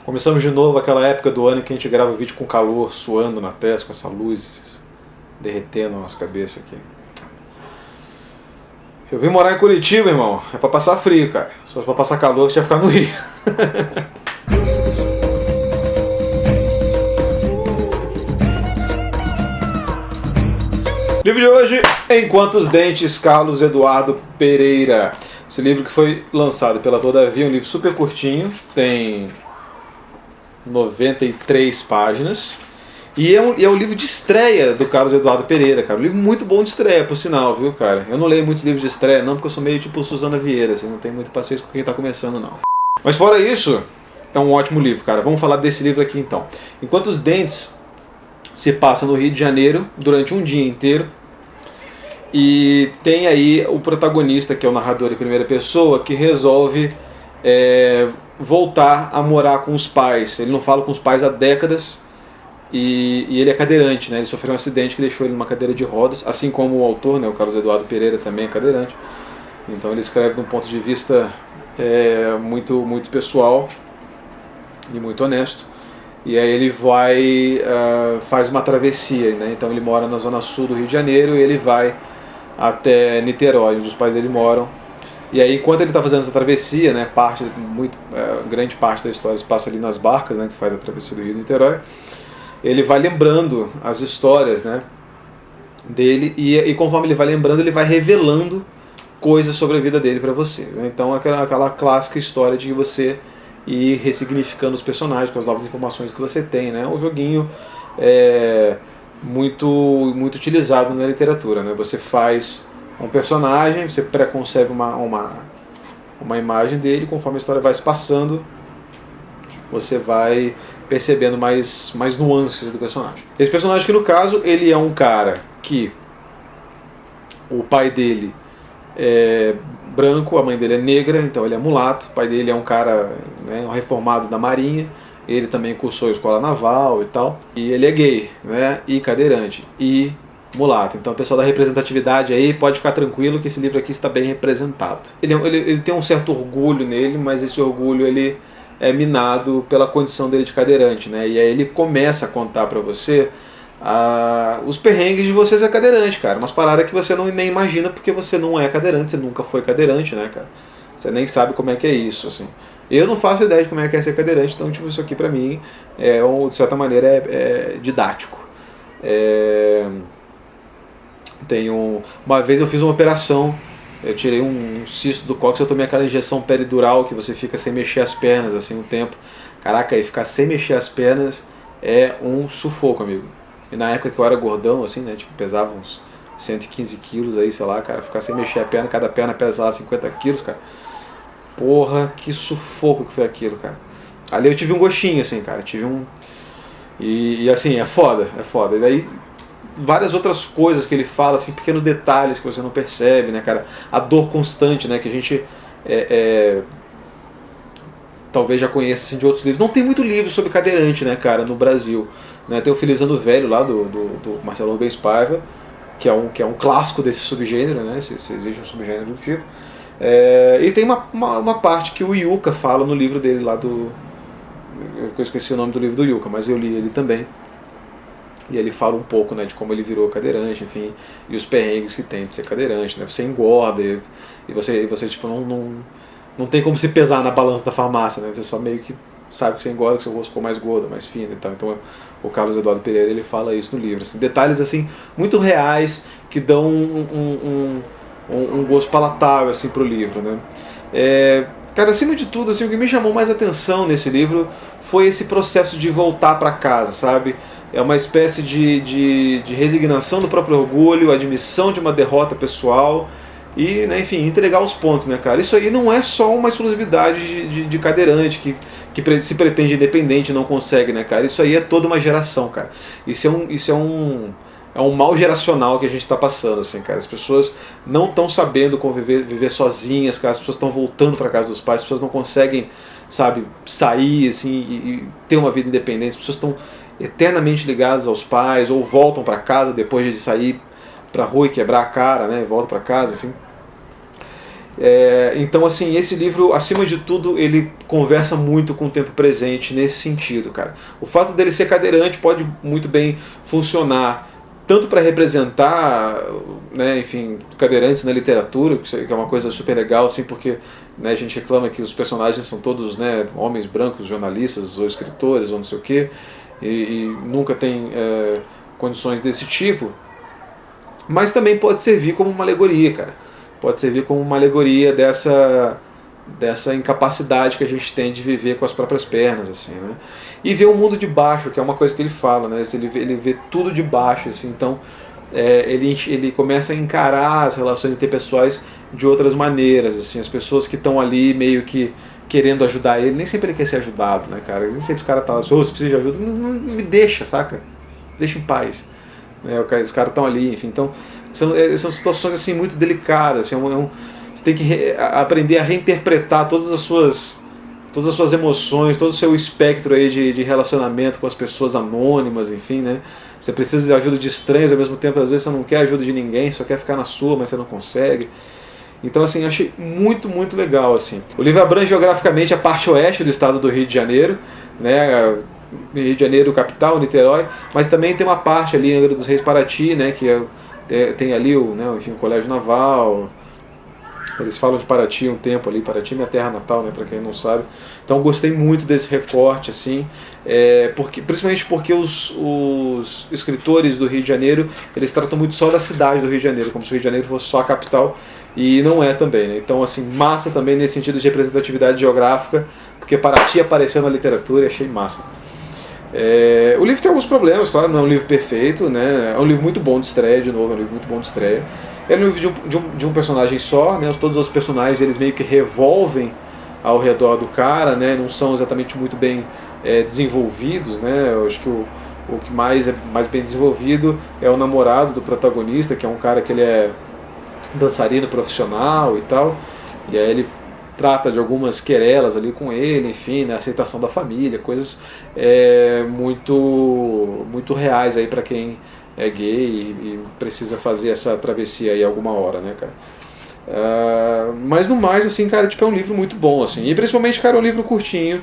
Começamos de novo aquela época do ano que a gente grava vídeo com calor, suando na testa, com essa luz derretendo a nossa cabeça aqui. Eu vim morar em Curitiba, irmão. É pra passar frio, cara. Se fosse pra passar calor, você ia ficar no Rio. Livro de hoje, Enquanto os Dentes, Carlos Eduardo Pereira. Esse livro que foi lançado pela Todavia, um livro super curtinho, tem 93 páginas. E é um livro de estreia do Carlos Eduardo Pereira, cara. Um livro muito bom de estreia, por sinal, viu, cara? Eu não leio muitos livros de estreia, não, porque eu sou meio tipo Suzana Vieira, assim, não tenho muita paciência com quem tá começando, não. Mas fora isso, é um ótimo livro, cara. Vamos falar desse livro aqui, então. Enquanto os Dentes se passa no Rio de Janeiro durante um dia inteiro. E tem aí o protagonista, que é o narrador em primeira pessoa, que resolve voltar a morar com os pais. Ele não fala com os pais há décadas e ele é cadeirante, né? Ele sofreu um acidente que deixou ele numa cadeira de rodas, assim como o autor, né? O Carlos Eduardo Pereira também é cadeirante. Então ele escreve de um ponto de vista muito pessoal e muito honesto. E aí ele faz uma travessia, né? Então ele mora na zona sul do Rio de Janeiro e ele vai até Niterói, onde os pais dele moram. E aí, enquanto ele está fazendo essa travessia, né, grande parte da história se passa ali nas barcas, né, que faz a travessia do Rio de Niterói, ele vai lembrando as histórias, né, dele, e conforme ele vai lembrando, ele vai revelando coisas sobre a vida dele para você, né? Então aquela clássica história de você ir ressignificando os personagens com as novas informações que você tem, né? Um joguinho muito utilizado na literatura, né? Você faz um personagem, você preconcebe uma imagem dele, conforme a história vai se passando, você vai percebendo mais nuances do personagem. Esse personagem que, no caso, ele é um cara que o pai dele é branco, a mãe dele é negra, então ele é mulato. O pai dele é um cara, né, um reformado da Marinha. Ele também cursou a escola naval e tal. E ele é gay, né, e cadeirante, e mulato. Então o pessoal da representatividade aí pode ficar tranquilo que esse livro aqui está bem representado. Ele tem um certo orgulho nele, mas esse orgulho ele é minado pela condição dele de cadeirante, né? E aí ele começa a contar pra você os perrengues de você ser cadeirante, cara. Umas paradas que você nem imagina porque você não é cadeirante, você nunca foi cadeirante, né, cara? Você nem sabe como é que é isso, assim. Eu não faço ideia de como é que é ser cadeirante, então tipo, isso aqui pra mim de certa maneira é didático. Uma vez eu fiz uma operação, eu tirei um cisto do cóccix, eu tomei aquela injeção peridural que você fica sem mexer as pernas assim um tempo. Caraca, aí ficar sem mexer as pernas é um sufoco, amigo. E na época que eu era gordão, assim, né, tipo, pesava uns 115 quilos aí, sei lá, cara, ficar sem mexer a perna, cada perna pesava 50 quilos, cara. Porra, que sufoco que foi aquilo, cara. Ali eu tive um gostinho, assim, cara, E assim, é foda. E daí várias outras coisas que ele fala, assim, pequenos detalhes que você não percebe, né, cara? A dor constante, né, que a gente talvez já conheça, assim, de outros livros. Não tem muito livro sobre cadeirante, né, cara, no Brasil, né? Tem o Felizando Velho lá do Marcelo Rubens Paiva, que é um clássico desse subgênero, né? Se existe um subgênero do tipo. E tem uma parte que o Yuka fala no livro dele lá eu esqueci o nome do livro do Yuka, mas eu li ele também. E ele fala um pouco, né, de como ele virou cadeirante, enfim, e os perrengues que tem de ser cadeirante, né? Você engorda e você tipo, não tem como se pesar na balança da farmácia, né? Você só meio que sabe que você engorda, que seu rosto ficou mais gordo, mais fino e tal. Então o Carlos Eduardo Pereira ele fala isso no livro. Assim, detalhes assim muito reais que dão um gosto palatável assim, pro livro, né? Cara, acima de tudo, assim, o que me chamou mais atenção nesse livro foi esse processo de voltar para casa, sabe? É uma espécie de resignação do próprio orgulho, admissão de uma derrota pessoal e, né, enfim, entregar os pontos, né, cara? Isso aí não é só uma exclusividade de cadeirante que se pretende independente e não consegue, né, cara? Isso aí é toda uma geração, cara. Isso é um mal geracional que a gente está passando, assim, cara. As pessoas não estão sabendo viver sozinhas, cara. As pessoas estão voltando para casa dos pais, as pessoas não conseguem, sabe, sair, assim, e ter uma vida independente. As pessoas estão eternamente ligadas aos pais, ou voltam para casa depois de sair para rua e quebrar a cara, né? Voltam para casa, enfim. Então, assim, esse livro, acima de tudo, ele conversa muito com o tempo presente nesse sentido, cara. O fato dele ser cadeirante pode muito bem funcionar tanto para representar, né, enfim, cadeirantes na literatura, que é uma coisa super legal, assim, porque, né, a gente reclama que os personagens são todos, né, homens brancos, jornalistas ou escritores ou não sei o quê, e nunca tem condições desse tipo, mas também pode servir como uma alegoria, cara. Pode servir como uma alegoria dessa incapacidade que a gente tem de viver com as próprias pernas, assim, né? E ver o mundo de baixo, que é uma coisa que ele fala, né? Ele vê tudo de baixo, assim, então ele começa a encarar as relações interpessoais de outras maneiras, assim, as pessoas que estão ali meio que querendo ajudar ele, nem sempre ele quer ser ajudado, né, cara? Nem sempre o cara tá assim, você precisa de ajuda, não me deixa, saca? Deixa em paz. Né? Os caras estão ali, enfim, então são situações assim muito delicadas, assim, você tem que aprender a reinterpretar todas as suas emoções, todo o seu espectro aí de relacionamento com as pessoas anônimas, enfim, né? Você precisa de ajuda de estranhos, ao mesmo tempo às vezes você não quer ajuda de ninguém, só quer ficar na sua, mas você não consegue. Então, assim, eu achei muito, muito legal, assim. O livro abrange geograficamente a parte oeste do estado do Rio de Janeiro, né? Rio de Janeiro, capital, Niterói, mas também tem uma parte ali em Angra dos Reis, Paraty, né? Que tem ali o Colégio Naval. Eles falam de Paraty um tempo ali, Paraty é minha terra natal, né, para quem não sabe. Então gostei muito desse recorte, assim, principalmente porque os escritores do Rio de Janeiro, eles tratam muito só da cidade do Rio de Janeiro, como se o Rio de Janeiro fosse só a capital, e não é também, né? Então, assim, massa também nesse sentido de representatividade geográfica, porque Paraty apareceu na literatura e achei massa. O livro tem alguns problemas, claro, não é um livro perfeito, né? É um livro muito bom de estreia, de novo, é um livro muito bom de estreia. É um livro de um personagem só, né? Todos os personagens eles meio que revolvem ao redor do cara, né? Não são exatamente muito bem desenvolvidos, né? Eu acho que o que mais é mais bem desenvolvido é o namorado do protagonista, que é um cara que ele é dançarino profissional e tal, e aí ele trata de algumas querelas ali com ele, enfim, né? Aceitação da família, coisas muito reais aí para quem é gay e precisa fazer essa travessia aí alguma hora, né, cara? Mas no mais, assim, cara, tipo, é um livro muito bom, assim, e principalmente, cara, é um livro curtinho,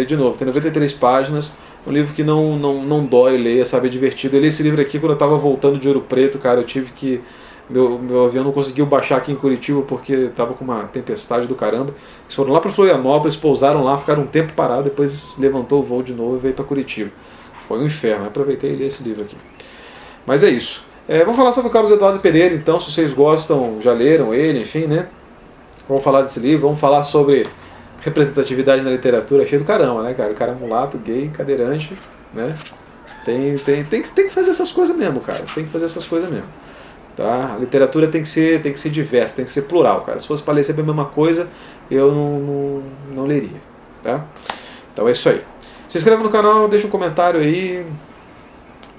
de novo, tem 93 páginas, um livro que não dói ler, sabe, é divertido. Eu li esse livro aqui quando eu tava voltando de Ouro Preto, cara, eu tive que... Meu avião não conseguiu baixar aqui em Curitiba porque tava com uma tempestade do caramba. Eles foram lá para Florianópolis, pousaram lá, ficaram um tempo parado, depois levantou o voo de novo e veio para Curitiba. Foi um inferno, aproveitei e li esse livro aqui. Mas é isso. Vamos falar sobre o Carlos Eduardo Pereira, então, se vocês gostam, já leram ele, enfim, né? Vamos falar desse livro, vamos falar sobre representatividade na literatura, cheio do caramba, né, cara? O cara é mulato, gay, cadeirante, né? Tem que fazer essas coisas mesmo, cara. Tem que fazer essas coisas mesmo. Tá? A literatura tem que ser diversa, tem que ser plural, cara. Se fosse para ler sempre a mesma coisa, eu não leria. Tá? Então é isso aí. Se inscreva no canal, deixa um comentário aí.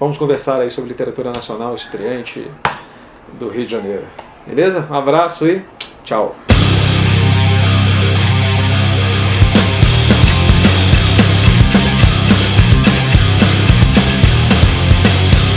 Vamos conversar aí sobre literatura nacional estreante do Rio de Janeiro. Beleza? Um abraço e tchau.